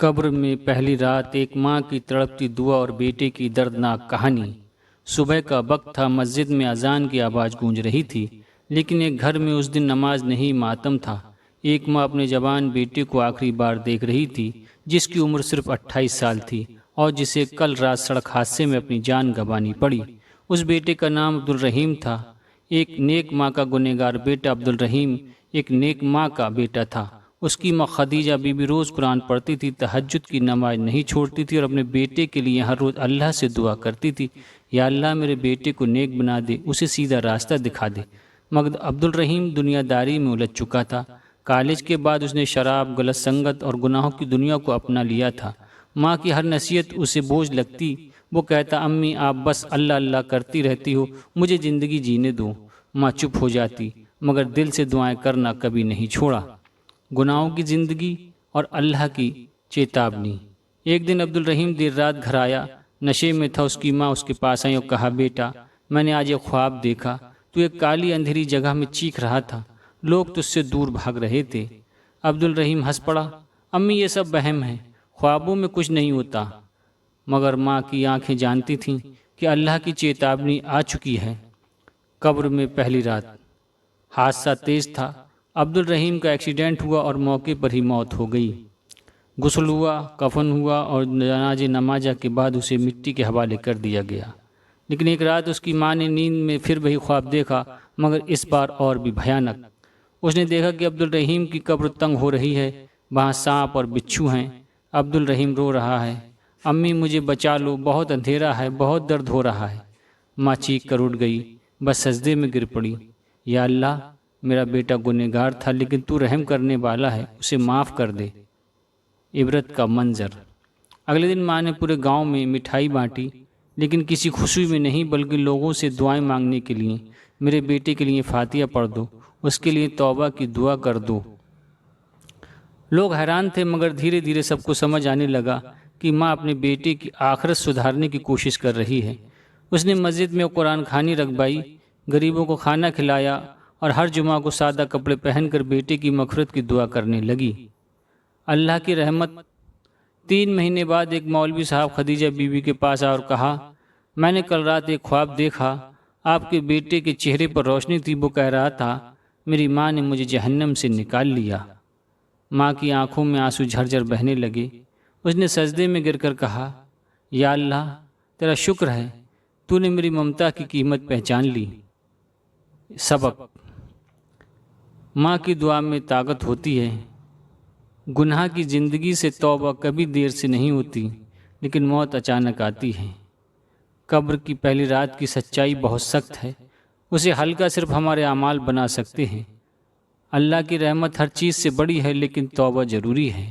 قبر میں پہلی رات، ایک ماں کی تڑپتی دعا اور بیٹے کی دردناک کہانی۔ صبح کا وقت تھا، مسجد میں اذان کی آواز گونج رہی تھی، لیکن ایک گھر میں اس دن نماز نہیں، ماتم تھا۔ ایک ماں اپنے جوان بیٹے کو آخری بار دیکھ رہی تھی، جس کی عمر صرف 28 سال تھی اور جسے کل رات سڑک حادثے میں اپنی جان گنوانی پڑی۔ اس بیٹے کا نام عبدالرحیم تھا۔ ایک نیک ماں کا گنہگار بیٹا عبدالرحیم ایک نیک ماں کا بیٹا تھا۔ اس کی ماں خدیجہ بی بی روز قرآن پڑھتی تھی، تہجد کی نماز نہیں چھوڑتی تھی اور اپنے بیٹے کے لیے ہر روز اللہ سے دعا کرتی تھی، یا اللہ میرے بیٹے کو نیک بنا دے، اسے سیدھا راستہ دکھا دے۔ مگر عبدالرحیم دنیا داری میں الجھ چکا تھا۔ کالج کے بعد اس نے شراب، غلط سنگت اور گناہوں کی دنیا کو اپنا لیا تھا۔ ماں کی ہر نصیحت اسے بوجھ لگتی۔ وہ کہتا، امی آپ بس اللہ اللہ کرتی رہتی ہو، مجھے زندگی جینے دو۔ ماں چپ ہو جاتی، مگر دل سے دعائیں کرنا کبھی نہیں چھوڑا۔ گناہوں کی زندگی اور اللہ کی چیتابنی۔ ایک دن عبدالرحیم دیر رات گھر آیا، نشے میں تھا۔ اس کی ماں اس کے پاس آئی اور کہا، بیٹا میں نے آج ایک خواب دیکھا، تو ایک کالی اندھیری جگہ میں چیخ رہا تھا، لوگ تجھ سے دور بھاگ رہے تھے۔ عبدالرحیم ہنس پڑا، امی یہ سب وہم ہے، خوابوں میں کچھ نہیں ہوتا۔ مگر ماں کی آنکھیں جانتی تھیں کہ اللہ کی چیتابنی آ چکی ہے۔ قبر میں پہلی رات۔ حادثہ تیز تھا۔ عبدالرحیم کا ایکسیڈنٹ ہوا اور موقع پر ہی موت ہو گئی۔ غسل ہوا، کفن ہوا اور جنازہ نمازہ کے بعد اسے مٹی کے حوالے کر دیا گیا۔ لیکن ایک رات اس کی ماں نے نیند میں پھر وہی خواب دیکھا، مگر اس بار اور بھی بھیانک۔ اس نے دیکھا کہ عبدالرحیم کی قبر تنگ ہو رہی ہے، وہاں سانپ اور بچھو ہیں۔ عبدالرحیم رو رہا ہے، امی مجھے بچا لو، بہت اندھیرا ہے، بہت درد ہو رہا ہے۔ ماں چیخ کر اٹھ گئی، بس سجدے میں گر پڑی، یا اللہ میرا بیٹا گنہگار تھا، لیکن تو رحم کرنے والا ہے، اسے معاف کر دے۔ عبرت کا منظر۔ اگلے دن ماں نے پورے گاؤں میں مٹھائی بانٹی، لیکن کسی خوشی میں نہیں، بلکہ لوگوں سے دعائیں مانگنے کے لیے۔ میرے بیٹے کے لیے فاتحہ پڑھ دو، اس کے لیے توبہ کی دعا کر دو۔ لوگ حیران تھے، مگر دھیرے دھیرے سب کو سمجھ آنے لگا کہ ماں اپنے بیٹے کی آخرت سدھارنے کی کوشش کر رہی ہے۔ اس نے مسجد میں قرآن خوانی رکھوائی، غریبوں کو کھانا کھلایا اور ہر جمعہ کو سادہ کپڑے پہن کر بیٹے کی مغفرت کی دعا کرنے لگی۔ اللہ کی رحمت۔ 3 مہینے بعد ایک مولوی صاحب خدیجہ بی بی کے پاس آیا اور کہا، میں نے کل رات ایک خواب دیکھا، آپ کے بیٹے کے چہرے پر روشنی تھی، وہ کہہ رہا تھا میری ماں نے مجھے جہنم سے نکال لیا۔ ماں کی آنکھوں میں آنسو جھرجھر بہنے لگے۔ اس نے سجدے میں گر کر کہا، یا اللہ تیرا شکر ہے، تو نے میری ممتا کی قیمت پہچان لی۔ سبق۔ ماں کی دعا میں طاقت ہوتی ہے۔ گناہ کی زندگی سے توبہ کبھی دیر سے نہیں ہوتی، لیکن موت اچانک آتی ہے۔ قبر کی پہلی رات کی سچائی بہت سخت ہے، اسے ہلکا صرف ہمارے اعمال بنا سکتے ہیں۔ اللہ کی رحمت ہر چیز سے بڑی ہے، لیکن توبہ ضروری ہے۔